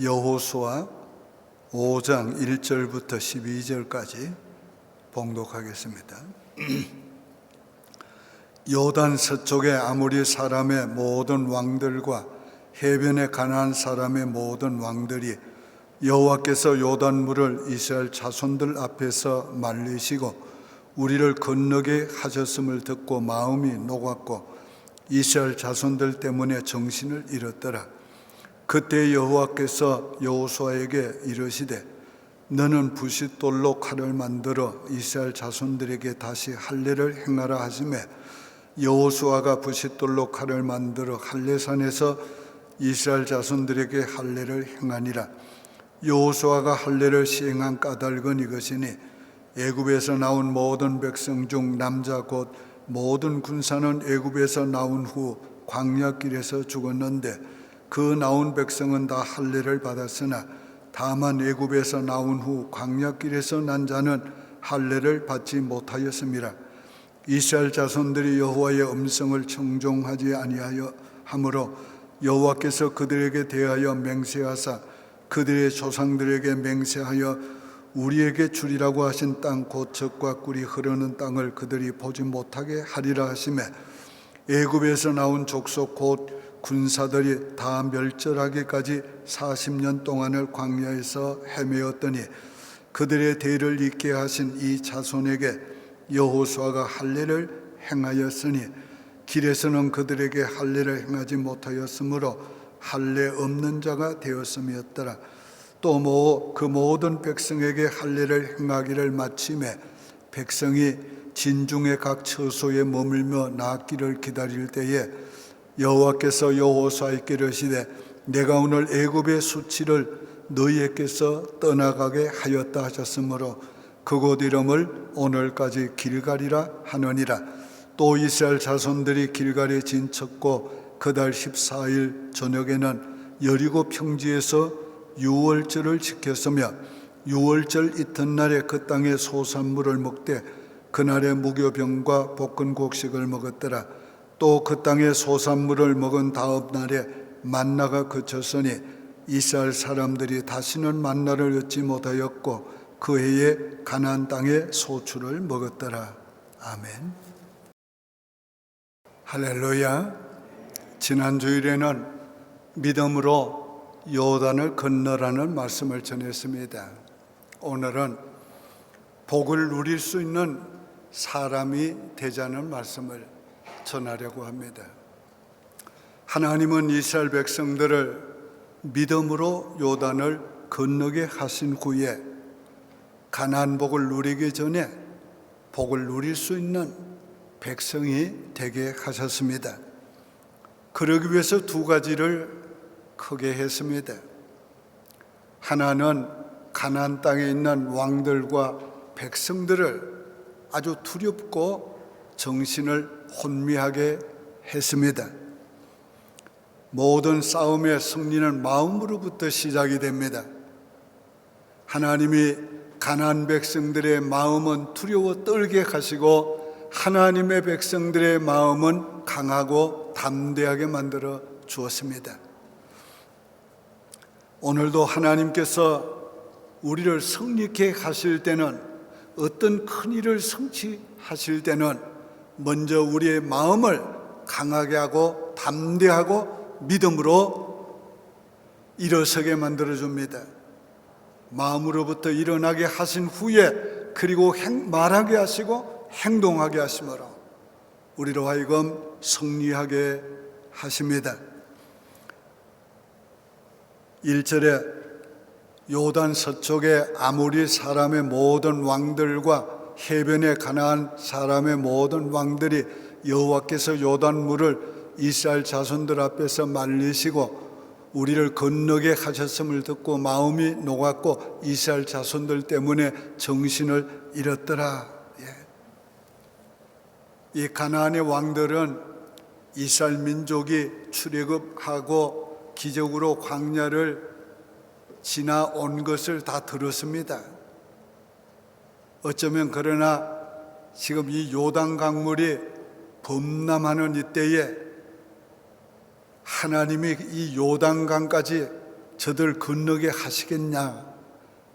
여호수아 5장 1절부터 12절까지 봉독하겠습니다. 요단 서쪽의 아모리 사람의 모든 왕들과 해변의 가나안 사람의 모든 왕들이 여호와께서 요단물을 이스라엘 자손들 앞에서 말리시고 우리를 건너게 하셨음을 듣고 마음이 녹았고 이스라엘 자손들 때문에 정신을 잃었더라. 그때 여호와께서 여호수아에게 이르시되 너는 부싯돌로 칼을 만들어 이스라엘 자손들에게 다시 할례를 행하라 하시매 여호수아가 부싯돌로 칼을 만들어 할례산에서 이스라엘 자손들에게 할례를 행하니라. 여호수아가 할례를 시행한 까닭은 이것이니 애굽에서 나온 모든 백성 중 남자 곧 모든 군사는 애굽에서 나온 후 광야길에서 죽었는데 그 나온 백성은 다 할례를 받았으나 다만 애굽에서 나온 후 광야길에서 난 자는 할례를 받지 못하였음이라. 이스라엘 자손들이 여호와의 음성을 청종하지 아니하여 하므로 여호와께서 그들에게 대하여 맹세하사 그들의 조상들에게 맹세하여 우리에게 주리라고 하신 땅 곧 젖과 꿀이 흐르는 땅을 그들이 보지 못하게 하리라 하시매 애굽에서 나온 족속 곧 군사들이 다 멸절하기까지 40년 동안을 광야에서 헤매었더니 그들의 대를 잇게 하신 이 자손에게 여호수아가 할례를 행하였으니 길에서는 그들에게 할례를 행하지 못하였으므로 할례 없는 자가 되었음이었더라. 또 그 모든 백성에게 할례를 행하기를 마치매 백성이 진중의 각 처소에 머물며 낫기를 기다릴 때에 여호와께서 여호수아에게 이르시되 내가 오늘 애굽의 수치를 너희에게서 떠나가게 하였다 하셨으므로 그곳 이름을 오늘까지 길갈이라 하느니라. 또 이스라엘 자손들이 길갈에 진쳤고 그달 14일 저녁에는 여리고 평지에서 유월절을 지켰으며 유월절 이튿날에 그 땅의 소산물을 먹되 그날에 무교병과 볶은 곡식을 먹었더라. 또 그 땅의 소산물을 먹은 다음 날에 만나가 그쳤으니 이스라엘 사람들이 다시는 만나를 얻지 못하였고 그 해에 가나안 땅의 소출을 먹었더라. 아멘. 할렐루야. 지난 주일에는 믿음으로 요단을 건너라는 말씀을 전했습니다. 오늘은 복을 누릴 수 있는 사람이 되자는 말씀을 전하려고 합니다. 하나님은 이스라엘 백성들을 믿음으로 요단을 건너게 하신 후에 가나안 복을 누리기 전에 복을 누릴 수 있는 백성이 되게 하셨습니다. 그러기 위해서 두 가지를 크게 했습니다. 하나는 가나안 땅에 있는 왕들과 백성들을 아주 두렵고 정신을 혼미하게 했습니다. 모든 싸움의 승리는 마음으로부터 시작이 됩니다. 하나님이 가나안 백성들의 마음은 두려워 떨게 하시고 하나님의 백성들의 마음은 강하고 담대하게 만들어 주었습니다. 오늘도 하나님께서 우리를 승리케 하실 때는 어떤 큰 일을 성취하실 때는 먼저 우리의 마음을 강하게 하고 담대하고 믿음으로 일어서게 만들어줍니다. 마음으로부터 일어나게 하신 후에 그리고 말하게 하시고 행동하게 하심으로 우리로 하여금 승리하게 하십니다. 1절에 요단 서쪽의 아모리 사람의 모든 왕들과 해변의 가나안 사람의 모든 왕들이 여호와께서 요단물을 이스라엘 자손들 앞에서 말리시고 우리를 건너게 하셨음을 듣고 마음이 녹았고 이스라엘 자손들 때문에 정신을 잃었더라. 이 가나안의 왕들은 이스라엘 민족이 출애굽하고 기적으로 광야를 지나온 것을 다 들었습니다. 어쩌면 그러나 지금 이 요단 강물이 범람하는 이때에 하나님이 이 요단강까지 저들 건너게 하시겠냐,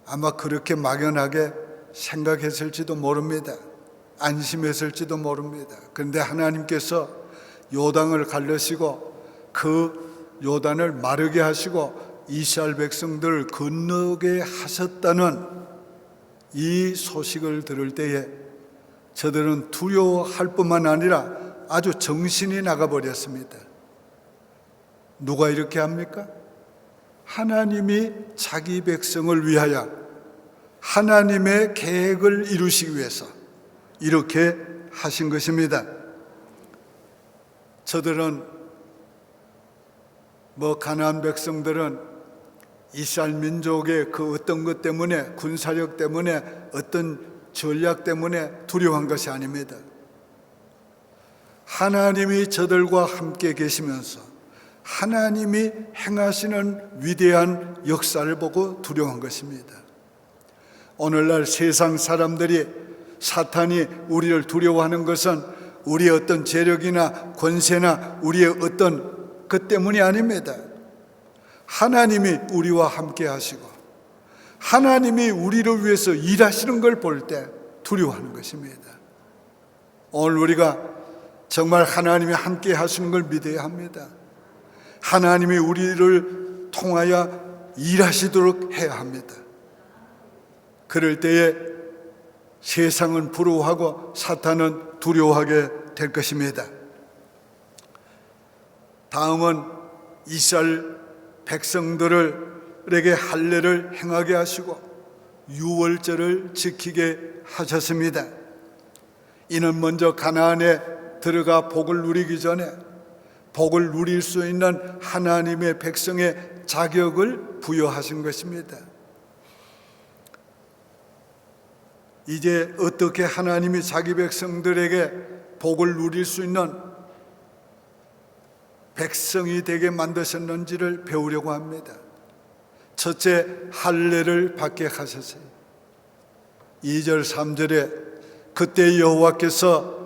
아마 그렇게 막연하게 생각했을지도 모릅니다. 안심했을지도 모릅니다. 그런데 하나님께서 요단을 갈르시고 그 요단을 마르게 하시고 이스라엘 백성들을 건너게 하셨다는 이 소식을 들을 때에 저들은 두려워할 뿐만 아니라 아주 정신이 나가버렸습니다. 누가 이렇게 합니까? 하나님이 자기 백성을 위하여 하나님의 계획을 이루시기 위해서 이렇게 하신 것입니다. 저들은 가나안 백성들은 이스라엘 민족의 그 어떤 것 때문에, 군사력 때문에, 어떤 전략 때문에 두려워한 것이 아닙니다. 하나님이 저들과 함께 계시면서 하나님이 행하시는 위대한 역사를 보고 두려워한 것입니다. 오늘날 세상 사람들이, 사탄이 우리를 두려워하는 것은 우리의 어떤 재력이나 권세나 우리의 어떤 것 때문이 아닙니다. 하나님이 우리와 함께 하시고 하나님이 우리를 위해서 일하시는 걸 볼 때 두려워하는 것입니다. 오늘 우리가 정말 하나님이 함께 하시는 걸 믿어야 합니다. 하나님이 우리를 통하여 일하시도록 해야 합니다. 그럴 때에 세상은 부러워하고 사탄은 두려워하게 될 것입니다. 다음은 이스라엘 백성들에게 할례를 행하게 하시고 유월절을 지키게 하셨습니다. 이는 먼저 가나안에 들어가 복을 누리기 전에 복을 누릴 수 있는 하나님의 백성의 자격을 부여하신 것입니다. 이제 어떻게 하나님이 자기 백성들에게 복을 누릴 수 있는 백성이 되게 만드셨는지를 배우려고 합니다. 첫째, 할례를 받게 하셨어요. 2절 3절에 그때 여호와께서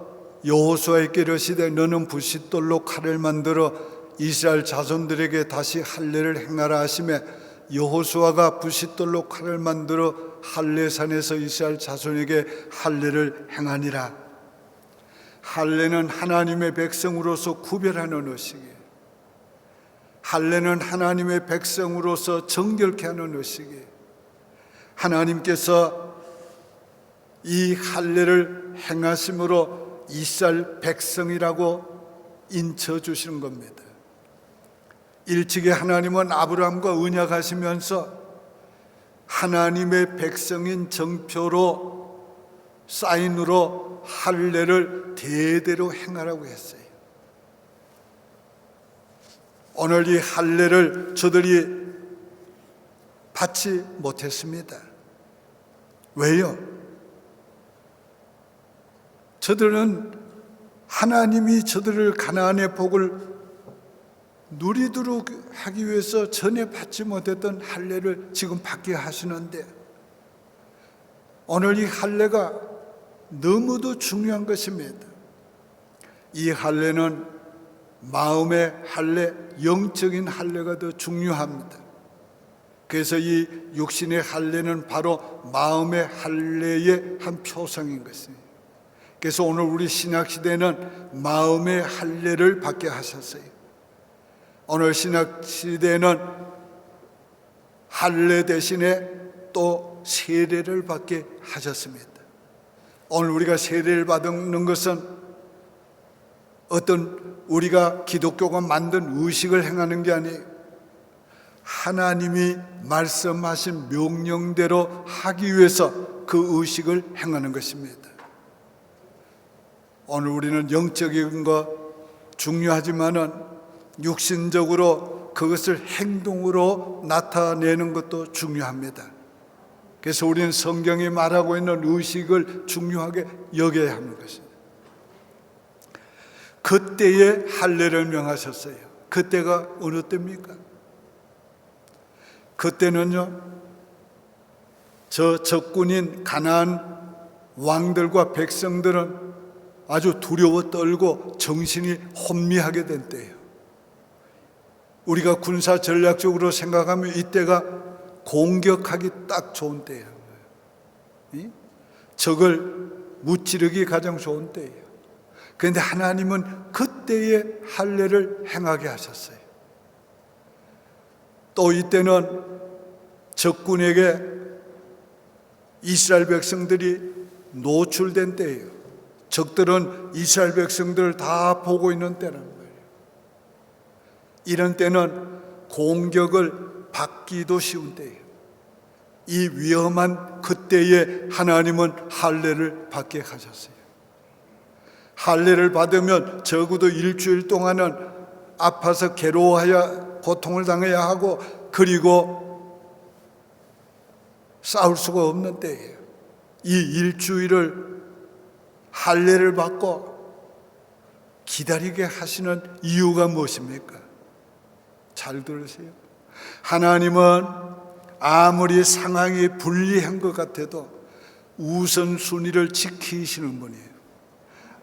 여호수아에게 이르시되 너는 부싯돌로 칼을 만들어 이스라엘 자손들에게 다시 할례를 행하라 하시매 여호수아가 부싯돌로 칼을 만들어 할례산에서 이스라엘 자손에게 할례를 행하니라. 할례는 하나님의 백성으로서 구별하는 의식이에요. 할례는 하나님의 백성으로서 정결케 하는 의식이에요. 하나님께서 이 할례를 행하심으로 이스라엘 백성이라고 인쳐주시는 겁니다. 일찍이 하나님은 아브라함과 언약하시면서 하나님의 백성인 정표로 사인으로 할례를 대대로 행하라고 했어요. 오늘 이 할례를 저들이 받지 못했습니다. 왜요? 저들은 하나님이 저들을 가나안의 복을 누리도록 하기 위해서 전에 받지 못했던 할례를 지금 받게 하시는데, 오늘 이 할례가 너무도 중요한 것입니다. 이 할례는 마음의 할례, 영적인 할례가 더 중요합니다. 그래서 이 육신의 할례는 바로 마음의 할례의 한 표상인 것입니다. 그래서 오늘 우리 신약시대는 마음의 할례를 받게 하셨어요. 오늘 신약시대는 할례 대신에 또 세례를 받게 하셨습니다. 오늘 우리가 세례를 받는 것은 어떤 우리가 기독교가 만든 의식을 행하는 게 아니에요. 하나님이 말씀하신 명령대로 하기 위해서 그 의식을 행하는 것입니다. 오늘 우리는 영적인 거 중요하지만은 육신적으로 그것을 행동으로 나타내는 것도 중요합니다. 그래서 우리는 성경이 말하고 있는 의식을 중요하게 여겨야 하는 것입니다. 그때에 할례를 명하셨어요. 그때가 어느 때입니까? 그때는요, 저 적군인 가나안 왕들과 백성들은 아주 두려워 떨고 정신이 혼미하게 된 때예요. 우리가 군사 전략적으로 생각하면 이때가 공격하기 딱 좋은 때예요. 적을 무찌르기 가장 좋은 때예요. 그런데 하나님은 그때에 할례를 행하게 하셨어요. 또 이때는 적군에게 이스라엘 백성들이 노출된 때예요. 적들은 이스라엘 백성들을 다 보고 있는 때란 말이에요. 이런 때는 공격을 받기도 쉬운 때예요. 이 위험한 그때에 하나님은 할례를 받게 하셨어요. 할례를 받으면 적어도 일주일 동안은 아파서 괴로워하여 고통을 당해야 하고, 그리고 싸울 수가 없는 때예요. 이 일주일을 할례를 받고 기다리게 하시는 이유가 무엇입니까? 잘 들으세요. 하나님은 아무리 상황이 불리한 것 같아도 우선순위를 지키시는 분이에요.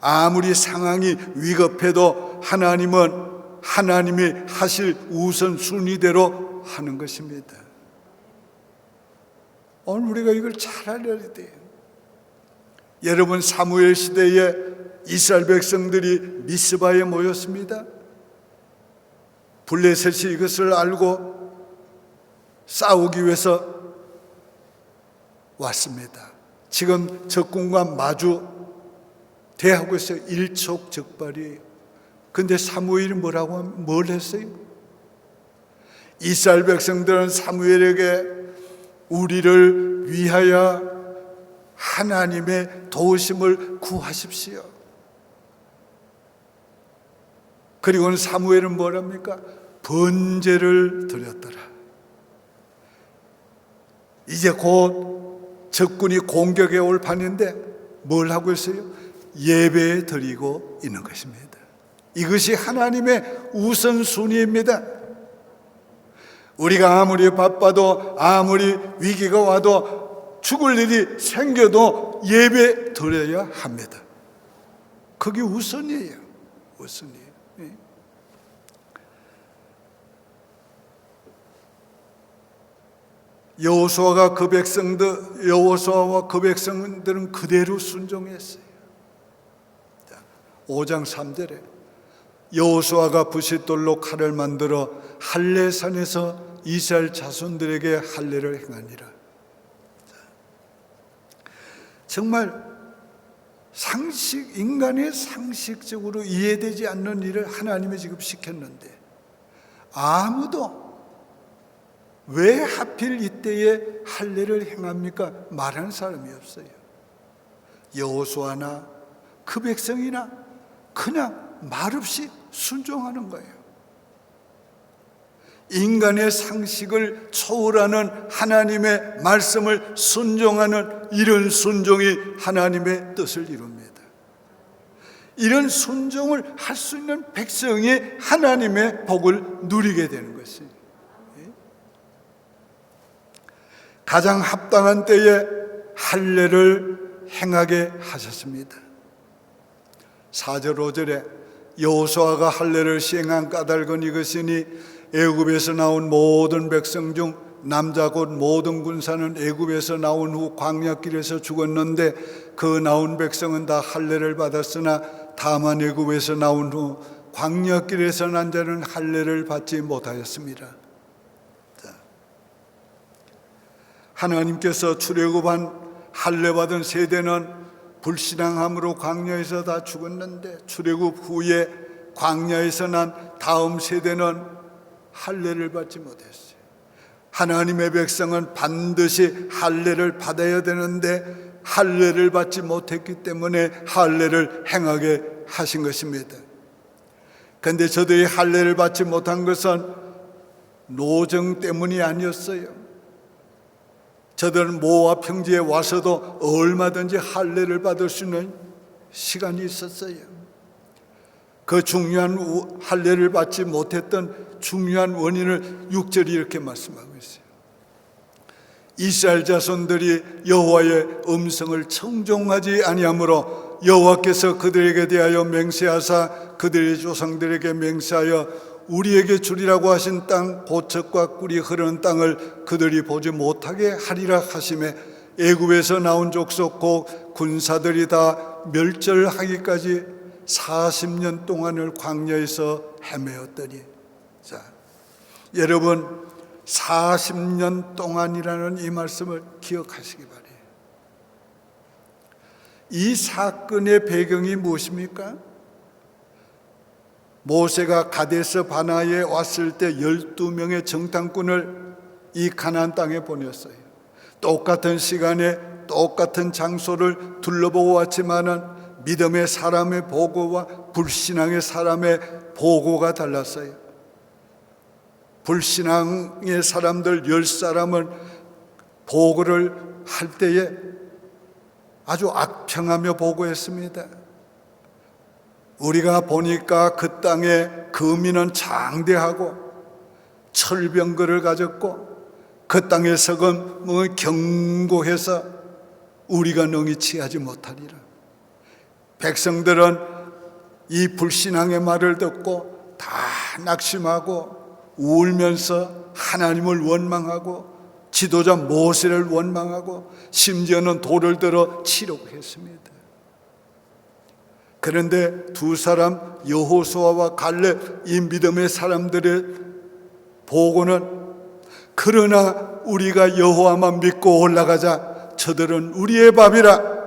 아무리 상황이 위급해도 하나님은 하나님이 하실 우선순위대로 하는 것입니다. 오늘 우리가 이걸 잘 알아야 돼요. 여러분, 사무엘 시대에 이스라엘 백성들이 미스바에 모였습니다. 블레셋이 이것을 알고 싸우기 위해서 왔습니다. 지금 적군과 마주 대하고 있어요. 일촉즉발이에요. 근데 사무엘이 뭘 했어요? 이스라엘 백성들은 사무엘에게 우리를 위하여 하나님의 도우심을 구하십시오. 그리고는 사무엘은 뭐랍니까? 번제를 드렸더라. 이제 곧 적군이 공격해 올 판인데 뭘 하고 있어요? 예배 드리고 있는 것입니다. 이것이 하나님의 우선순위입니다. 우리가 아무리 바빠도, 아무리 위기가 와도, 죽을 일이 생겨도 예배 드려야 합니다. 그게 우선이에요. 우선이에요. 여호수아와 그 백성들은 그대로 순종했어요. 5장 3절에 여호수아가 부싯돌로 칼을 만들어 할례산에서 이스라엘 자손들에게 할례를 행하니라. 정말 인간의 상식적으로 이해되지 않는 일을 하나님이 지금 시켰는데, 아무도 왜 하필 이때에 할례를 행합니까? 말하는 사람이 없어요. 여호수아나 그 백성이나 그냥 말없이 순종하는 거예요. 인간의 상식을 초월하는 하나님의 말씀을 순종하는 이런 순종이 하나님의 뜻을 이룹니다. 이런 순종을 할 수 있는 백성이 하나님의 복을 누리게 되는 것이에요. 가장 합당한 때에 할례를 행하게 하셨습니다. 4절 5절에 여호수아가 할례를 시행한 까닭은 이것이니 애굽에서 나온 모든 백성 중 남자 곧 모든 군사는 애굽에서 나온 후 광야길에서 죽었는데 그 나온 백성은 다 할례를 받았으나 다만 애굽에서 나온 후 광야길에서 난 자는 할례를 받지 못하였습니다. 하나님께서 출애굽한 할례 받은 세대는 불신앙함으로 광야에서 다 죽었는데, 출애굽 후에 광야에서 난 다음 세대는 할례를 받지 못했어요. 하나님의 백성은 반드시 할례를 받아야 되는데 할례를 받지 못했기 때문에 할례를 행하게 하신 것입니다. 그런데 저들이 할례를 받지 못한 것은 노정 때문이 아니었어요. 저들은 모압 평지에 와서도 얼마든지 할례를 받을 수 있는 시간이 있었어요. 그 중요한 할례를 받지 못했던 중요한 원인을 6절이 이렇게 말씀하고 있어요. 이스라엘 자손들이 여호와의 음성을 청종하지 아니하므로 여호와께서 그들에게 대하여 맹세하사 그들의 조상들에게 맹세하여 우리에게 주리라고 하신 땅 보책과 꿀이 흐르는 땅을 그들이 보지 못하게 하리라 하심에 애굽에서 나온 족속 곧 군사들이 다 멸절하기까지 40년 동안을 광야에서 헤매었더니, 자, 여러분 40년 동안이라는 이 말씀을 기억하시기 바랍니다. 이 사건의 배경이 무엇입니까? 모세가 가데스 바나에 왔을 때 12명의 정탐꾼을 이 가나안 땅에 보냈어요. 똑같은 시간에 똑같은 장소를 둘러보고 왔지만은 믿음의 사람의 보고와 불신앙의 사람의 보고가 달랐어요. 불신앙의 사람들 10사람은 보고를 할 때에 아주 악평하며 보고했습니다. 우리가 보니까 그 땅에 거민은 장대하고 철병거를 가졌고 그 땅의 석은 견고해서 우리가 능히 취하지 못하리라. 백성들은 이 불신앙의 말을 듣고 다 낙심하고 울면서 하나님을 원망하고 지도자 모세를 원망하고 심지어는 돌을 들어 치려고 했습니다. 그런데 두 사람 여호수아와 갈렙, 이 믿음의 사람들의 보고는 그러나 우리가 여호와만 믿고 올라가자. 저들은 우리의 밥이라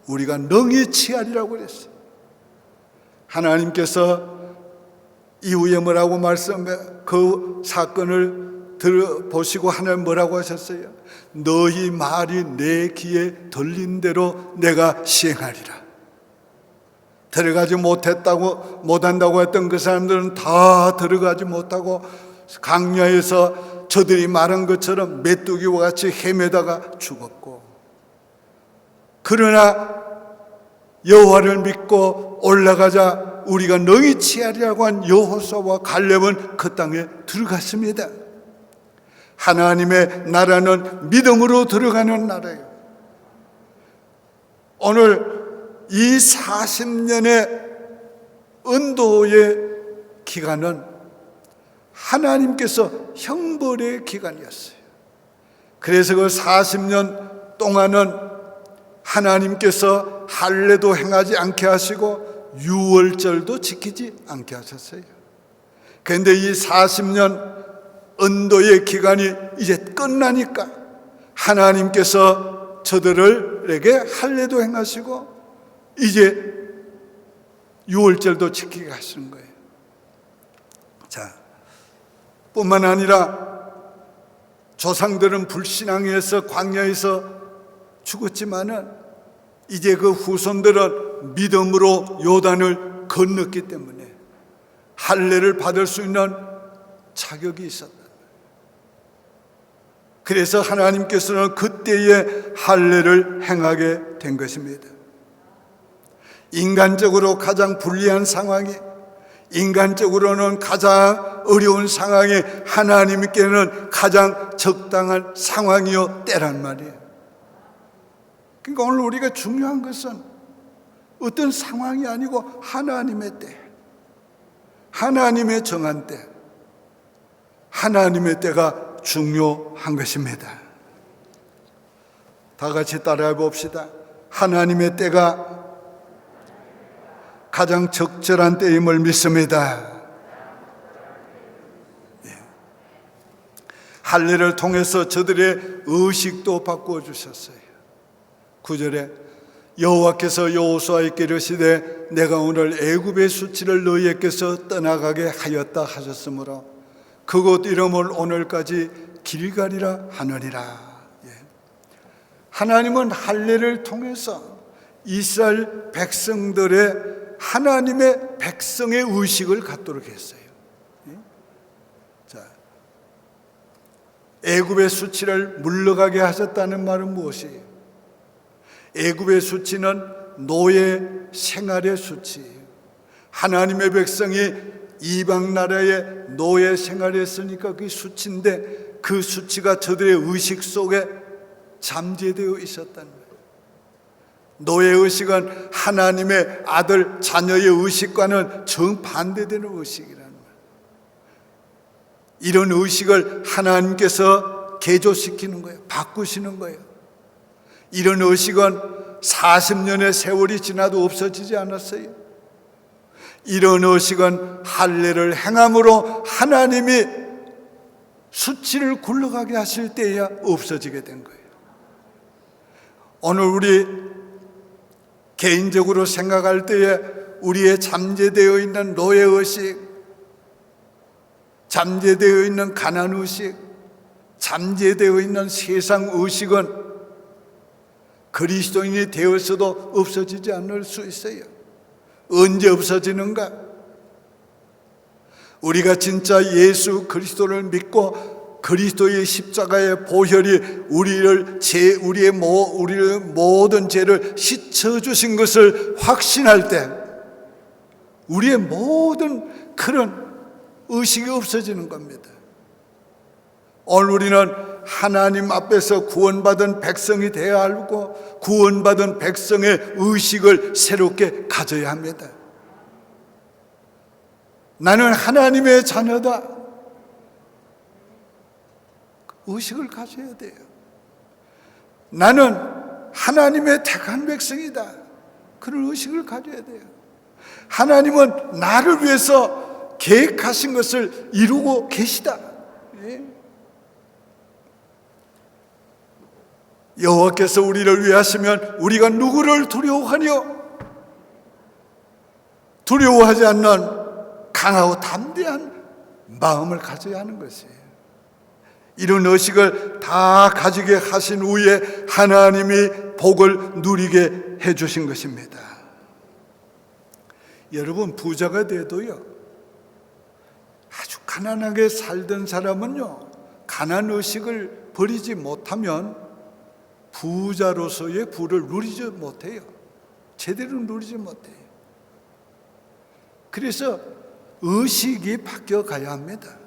우리가 능히 취하리라고 그랬어요. 하나님께서 이후에 뭐라고 말씀해, 그 사건을 들어보시고 하나님 뭐라고 하셨어요? 너희 말이 내 귀에 들린 대로 내가 시행하리라. 들어가지 못한다고 했던 그 사람들은 다 들어가지 못하고 강야에서 저들이 말한 것처럼 메뚜기와 같이 헤매다가 죽었고, 그러나 여호와를 믿고 올라가자 우리가 너희 취하리라고 한 여호수아와 갈렙은 그 땅에 들어갔습니다. 하나님의 나라는 믿음으로 들어가는 나라예요. 오늘 이 40년의 은도의 기간은 하나님께서 형벌의 기간이었어요. 그래서 그 40년 동안은 하나님께서 할례도 행하지 않게 하시고 유월절도 지키지 않게 하셨어요. 그런데 이 40년 은도의 기간이 이제 끝나니까 하나님께서 저들에게 할례도 행하시고 이제 유월절도 지키게 하시는 거예요. 자, 뿐만 아니라 조상들은 불신앙에서 광야에서 죽었지만은 이제 그 후손들은 믿음으로 요단을 건넜기 때문에 할례를 받을 수 있는 자격이 있었다. 그래서 하나님께서는 그때에 할례를 행하게 된 것입니다. 인간적으로 가장 불리한 상황이, 인간적으로는 가장 어려운 상황이 하나님께는 가장 적당한 상황이요 때란 말이에요. 그러니까 오늘 우리가 중요한 것은 어떤 상황이 아니고 하나님의 때, 하나님의 정한 때, 하나님의 때가 중요한 것입니다. 다 같이 따라해 봅시다. 하나님의 때가 가장 적절한 때임을 믿습니다. 할례를 통해서 저들의 의식도 바꾸어 주셨어요. 9절에 여호와께서 여호수아에게 이르시되 내가 오늘 애굽의 수치를 너희에게서 떠나가게 하였다 하셨으므로 그곳 이름을 오늘까지 길갈이라 하느니라. 하나님은 할례를 통해서 이스라엘 백성들의 하나님의 백성의 의식을 갖도록 했어요. 자, 애굽의 수치를 물러가게 하셨다는 말은 무엇이에요? 애굽의 수치는 노예 생활의 수치예요. 하나님의 백성이 이방 나라의 노예 생활했으니까 그게 수치인데 그 수치가 저들의 의식 속에 잠재되어 있었다는 거예요. 노예 의식은 하나님의 아들 자녀의 의식과는 정반대되는 의식이라는 거예요. 이런 의식을 하나님께서 개조시키는 거예요. 바꾸시는 거예요. 이런 의식은 40년의 세월이 지나도 없어지지 않았어요. 이런 의식은 할례를 행함으로 하나님이 수치를 굴러가게 하실 때야 없어지게 된 거예요. 오늘 우리 개인적으로 생각할 때에 우리의 잠재되어 있는 노예의식, 잠재되어 있는 가난의식, 잠재되어 있는 세상의식은 그리스도인이 되어서도 없어지지 않을 수 있어요. 언제 없어지는가? 우리가 진짜 예수 그리스도를 믿고 그리스도의 십자가의 보혈이 우리의 모든 죄를 씻어주신 것을 확신할 때 우리의 모든 그런 의식이 없어지는 겁니다. 오늘 우리는 하나님 앞에서 구원받은 백성이 되어야 하고 구원받은 백성의 의식을 새롭게 가져야 합니다. 나는 하나님의 자녀다. 의식을 가져야 돼요. 나는 하나님의 택한 백성이다. 그런 의식을 가져야 돼요. 하나님은 나를 위해서 계획하신 것을 이루고 계시다. 여호와께서 우리를 위하시면 우리가 누구를 두려워하뇨? 두려워하지 않는 강하고 담대한 마음을 가져야 하는 것이에요. 이런 의식을 다 가지게 하신 후에 하나님이 복을 누리게 해주신 것입니다. 여러분, 부자가 돼도요, 아주 가난하게 살던 사람은요, 가난 의식을 버리지 못하면 부자로서의 부를 누리지 못해요. 제대로 누리지 못해요. 그래서 의식이 바뀌어 가야 합니다.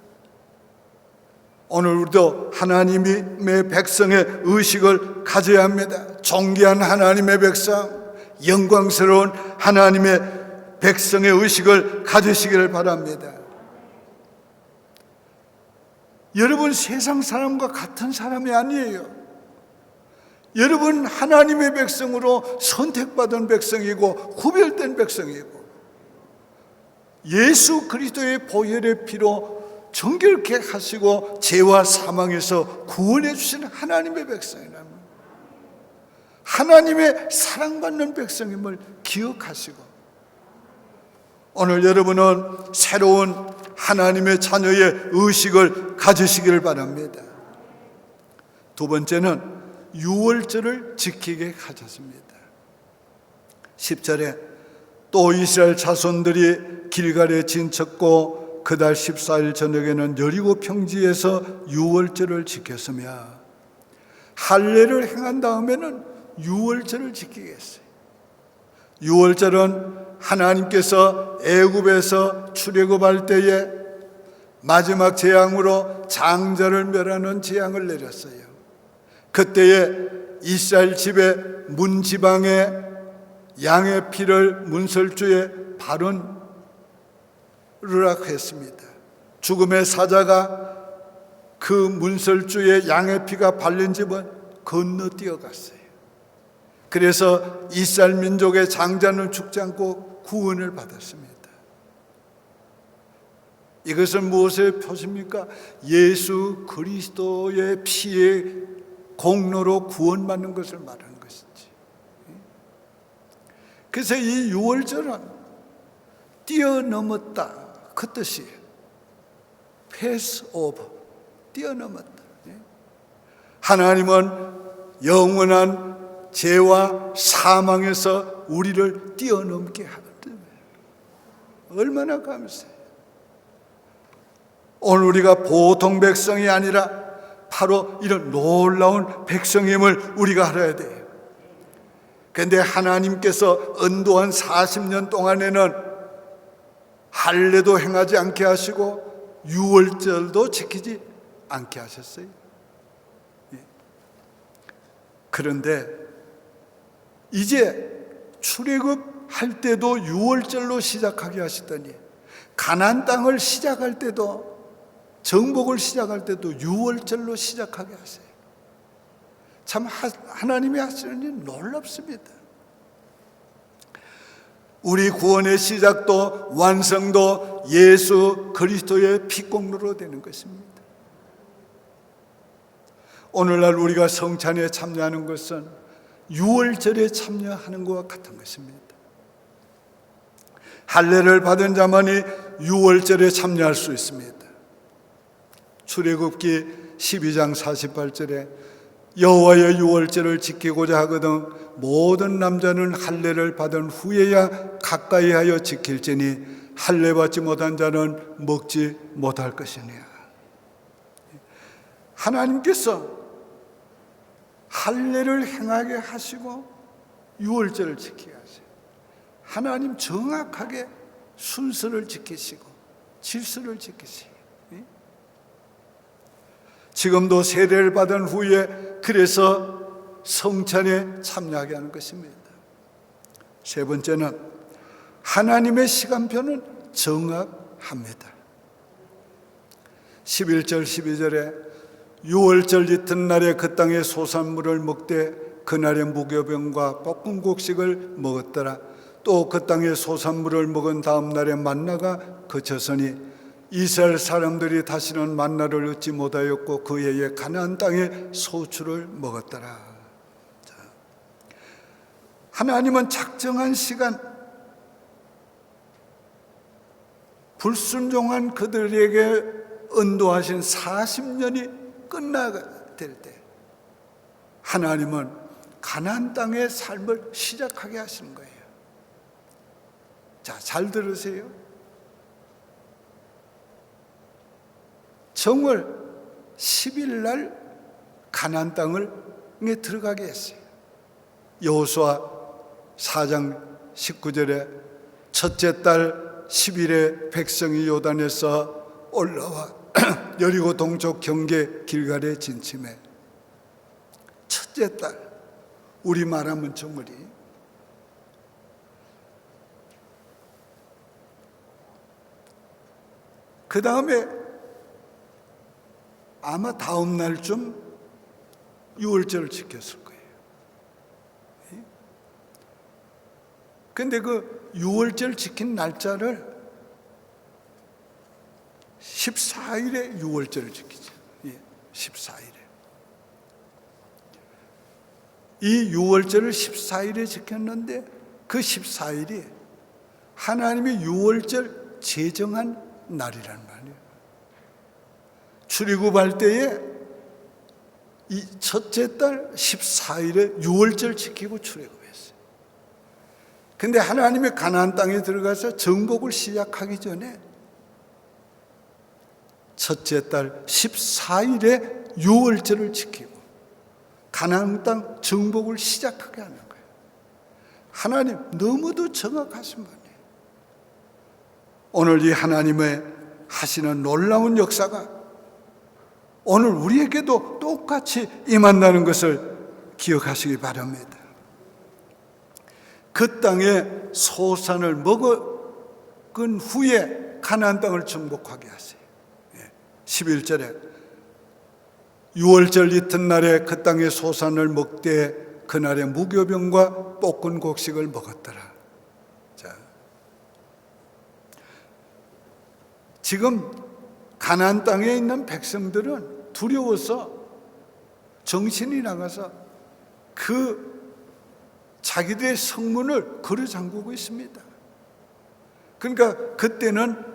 오늘 우리도 하나님의 백성의 의식을 가져야 합니다. 존귀한 하나님의 백성, 영광스러운 하나님의 백성의 의식을 가지시기를 바랍니다. 여러분, 세상 사람과 같은 사람이 아니에요. 여러분, 하나님의 백성으로 선택받은 백성이고 구별된 백성이고 예수 그리스도의 보혈의 피로 정결케 하시고 죄와 사망에서 구원해 주신 하나님의 백성이라는, 하나님의 사랑받는 백성임을 기억하시고 오늘 여러분은 새로운 하나님의 자녀의 의식을 가지시기를 바랍니다. 두 번째는 유월절을 지키게 하셨습니다. 10절에 또 이스라엘 자손들이 길갈에 진쳤고 그달 14일 저녁에는 여리고 평지에서 유월절을 지켰으며, 할례를 행한 다음에는 유월절을 지키게 했어요. 유월절은 하나님께서 애굽에서 출애굽할 때에 마지막 재앙으로 장자를 멸하는 재앙을 내렸어요. 그때에 이스라엘 집의 문지방에 양의 피를 문설주에 바르라 했습니다. 죽음의 사자가 그 문설주에 양의 피가 발린 집은 건너뛰어 갔어요. 그래서 이스라엘 민족의 장자는 죽지 않고 구원을 받았습니다. 이것은 무엇의 표시입니까? 예수 그리스도의 피의 공로로 구원받는 것을 말하는 것이지. 그래서 이 유월절은 뛰어넘었다, 그 뜻이에요. 패스 오버, 뛰어넘었다. 하나님은 영원한 죄와 사망에서 우리를 뛰어넘게 하거든요. 얼마나 감사해요. 오늘 우리가 보통 백성이 아니라 바로 이런 놀라운 백성임을 우리가 알아야 돼요. 그런데 하나님께서 언도한 40년 동안에는 할례도 행하지 않게 하시고 유월절도 지키지 않게 하셨어요. 그런데 이제 출애굽할 때도 유월절로 시작하게 하시더니 가나안 땅을 시작할 때도 정복을 시작할 때도 유월절로 시작하게 하세요. 참 하나님이 하시는 일 놀랍습니다. 우리 구원의 시작도 완성도 예수 그리스도의 피공로로 되는 것입니다. 오늘날 우리가 성찬에 참여하는 것은 유월절에 참여하는 것과 같은 것입니다. 할례를 받은 자만이 유월절에 참여할 수 있습니다. 출애굽기 12장 48절에 여호와의 유월절을 지키고자 하거든 모든 남자는 할례를 받은 후에야 가까이 하여 지킬지니 할례 받지 못한 자는 먹지 못할 것이니라. 하나님께서 할례를 행하게 하시고 유월절을 지키게 하세요. 하나님 정확하게 순서를 지키시고 질서를 지키시고, 지금도 세례를 받은 후에 그래서 성찬에 참여하게 하는 것입니다. 세 번째는 하나님의 시간표는 정확합니다. 11절 12절에 유월절 이튿날에 그 땅의 소산물을 먹되 그날의 무교병과 볶은 곡식을 먹었더라. 또 그 땅의 소산물을 먹은 다음 날에 만나가 그쳤으니 이스라엘 사람들이 다시는 만나를 얻지 못하였고 그 해에 가나안 땅의 소출을 먹었더라. 자, 하나님은 작정한 시간, 불순종한 그들에게 인도하신 40년이 끝나게 될 때 하나님은 가나안 땅의 삶을 시작하게 하시는 거예요. 자, 잘 들으세요. 정월 10일 날 가나안 땅에 들어가게 했어요. 여호수아 4장 19절에 첫째 달 10일에 백성이 요단에서 올라와 여리고 동쪽 경계 길갈에 진침해. 첫째 달, 우리 말하면 정월이. 그 다음에 아마 다음 날쯤 유월절을 지켰을 거예요. 근데 그 유월절 지킨 날짜를 14일에 유월절을 지키죠. 14일에. 이 유월절을 14일에 지켰는데 그 14일이 하나님이 유월절 제정한 날이란 말이에요. 출애굽할 때에 이 첫째 달 14일에 유월절 지키고 출애굽했어요. 근데 하나님이 가나안 땅에 들어가서 정복을 시작하기 전에 첫째 달 14일에 유월절을 지키고 가나안 땅 정복을 시작하게 하는 거예요. 하나님 너무도 정확하신 분이에요. 오늘 이 하나님의 하시는 놀라운 역사가 오늘 우리에게도 똑같이 임한다는 것을 기억하시기 바랍니다. 그 땅에 소산을 먹은 후에 가나안 땅을 정복하게 하세요. 11절에 유월절 이튿날에 그 땅의 소산을 먹되 그날의 무교병과 볶은 곡식을 먹었더라. 자, 지금 가나안 땅에 있는 백성들은 두려워서 정신이 나가서 그 자기들의 성문을 걸어 잠그고 있습니다. 그러니까 그때는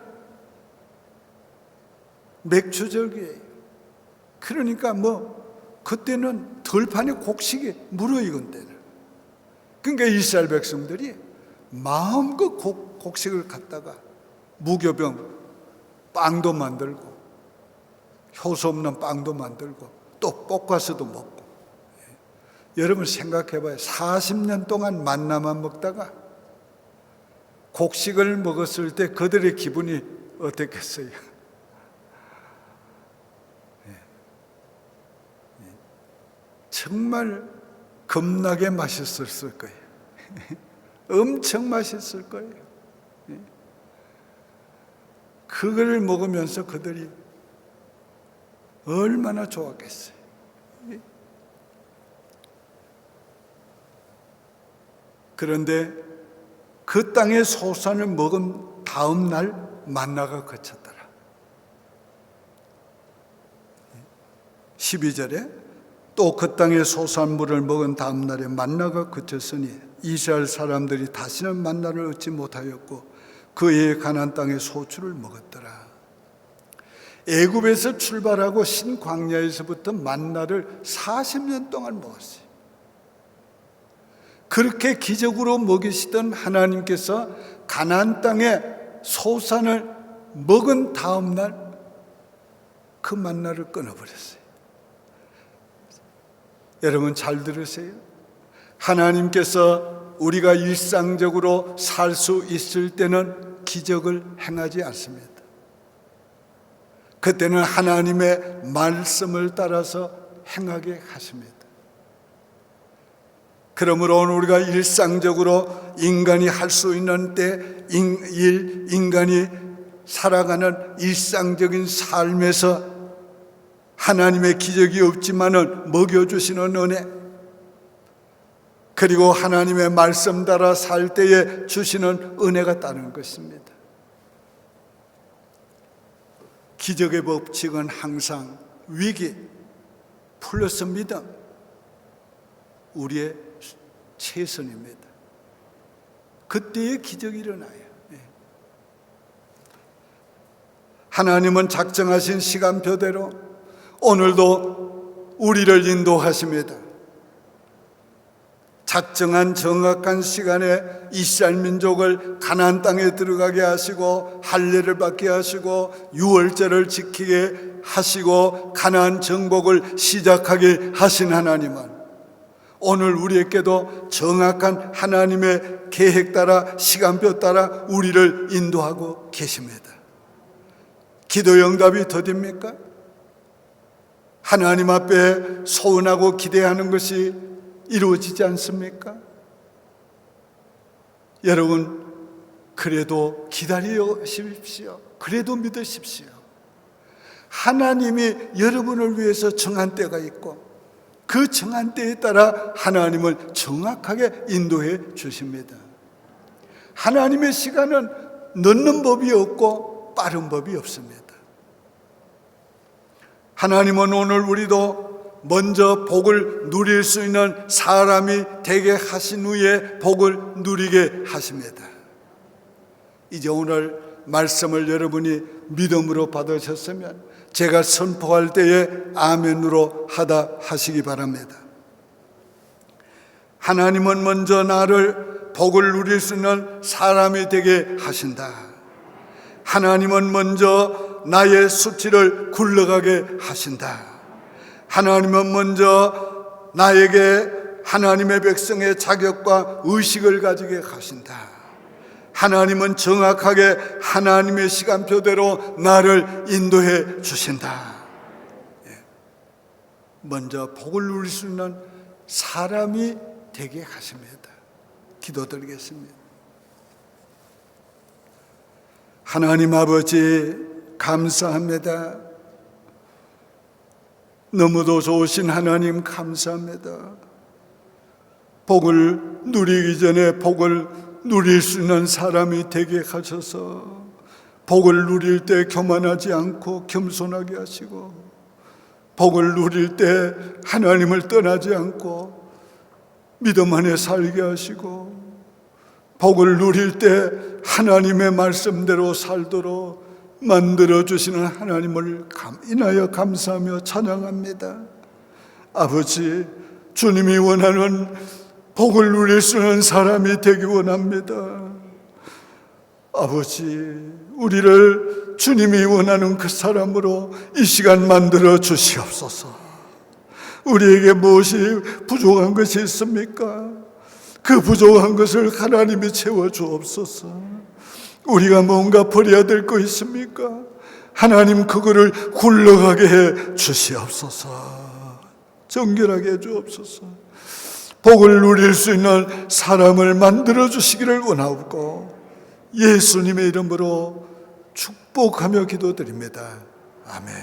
맥추절기예요. 그러니까 그때는 들판에 곡식이 무르익은 때는. 그러니까 이스라엘 백성들이 마음껏 곡식을 갖다가 무교병 빵도 만들고 효소 없는 빵도 만들고 또 볶아서도 먹고. 여러분 생각해봐요. 40년 동안 만나만 먹다가 곡식을 먹었을 때 그들의 기분이 어땠겠어요? 정말 겁나게 맛있었을 거예요. 엄청 맛있을 거예요. 그걸 먹으면서 그들이 얼마나 좋았겠어요. 그런데 그 땅의 소산을 먹은 다음 날 만나가 그쳤더라. 12절에 또 그 땅의 소산물을 먹은 다음 날에 만나가 그쳤으니 이스라엘 사람들이 다시는 만나를 얻지 못하였고 그의 가나안 땅의 소출을 먹었더라. 애굽에서 출발하고 신광야에서부터 만나를 40년 동안 먹었어요. 그렇게 기적으로 먹이시던 하나님께서 가나안 땅의 소산을 먹은 다음 날 그 만나를 끊어버렸어요. 여러분 잘 들으세요. 하나님께서 우리가 일상적으로 살 수 있을 때는 기적을 행하지 않습니다. 그때는 하나님의 말씀을 따라서 행하게 하십니다. 그러므로 오늘 우리가 일상적으로 인간이 할 수 있는 때 인간이 살아가는 일상적인 삶에서 하나님의 기적이 없지만은 먹여주시는 은혜, 그리고 하나님의 말씀 따라 살 때에 주시는 은혜가 따르는 것입니다. 기적의 법칙은 항상 위기 플러스 믿음, 우리의 최선입니다. 그때의 기적이 일어나요. 하나님은 작정하신 시간표대로 오늘도 우리를 인도하십니다. 작정한 정확한 시간에 이스라엘 민족을 가나안 땅에 들어가게 하시고 할례를 받게 하시고 유월절을 지키게 하시고 가나안 정복을 시작하게 하신 하나님은 오늘 우리에게도 정확한 하나님의 계획 따라 시간표 따라 우리를 인도하고 계십니다. 기도 응답이 더딥니까? 하나님 앞에 소원하고 기대하는 것이 이루어지지 않습니까? 여러분, 그래도 기다리십시오. 그래도 믿으십시오. 하나님이 여러분을 위해서 정한 때가 있고 그 정한 때에 따라 하나님을 정확하게 인도해 주십니다. 하나님의 시간은 늦는 법이 없고 빠른 법이 없습니다. 하나님은 오늘 우리도 먼저 복을 누릴 수 있는 사람이 되게 하신 후에 복을 누리게 하십니다. 이제 오늘 말씀을 여러분이 믿음으로 받으셨으면 제가 선포할 때에 아멘으로 하시기 바랍니다. 하나님은 먼저 나를 복을 누릴 수 있는 사람이 되게 하신다. 하나님은 먼저 나의 수치를 굴러가게 하신다. 하나님은 먼저 나에게 하나님의 백성의 자격과 의식을 가지게 하신다. 하나님은 정확하게 하나님의 시간표대로 나를 인도해 주신다. 먼저 복을 누릴 수 있는 사람이 되게 하십니다. 기도드리겠습니다. 하나님 아버지 감사합니다. 너무도 좋으신 하나님 감사합니다. 복을 누리기 전에 복을 누릴 수 있는 사람이 되게 하셔서 복을 누릴 때 교만하지 않고 겸손하게 하시고 복을 누릴 때 하나님을 떠나지 않고 믿음 안에 살게 하시고 복을 누릴 때 하나님의 말씀대로 살도록 만들어주시는 하나님을 인하여 감사하며 찬양합니다. 아버지, 주님이 원하는 복을 누릴 수 있는 사람이 되기 원합니다. 아버지, 우리를 주님이 원하는 그 사람으로 이 시간 만들어 주시옵소서. 우리에게 무엇이 부족한 것이 있습니까? 그 부족한 것을 하나님이 채워 주옵소서. 우리가 뭔가 버려야 될 거 있습니까? 하나님 그거를 굴러가게 해 주시옵소서. 정결하게 해 주옵소서. 복을 누릴 수 있는 사람을 만들어 주시기를 원하옵고 예수님의 이름으로 축복하며 기도드립니다. 아멘.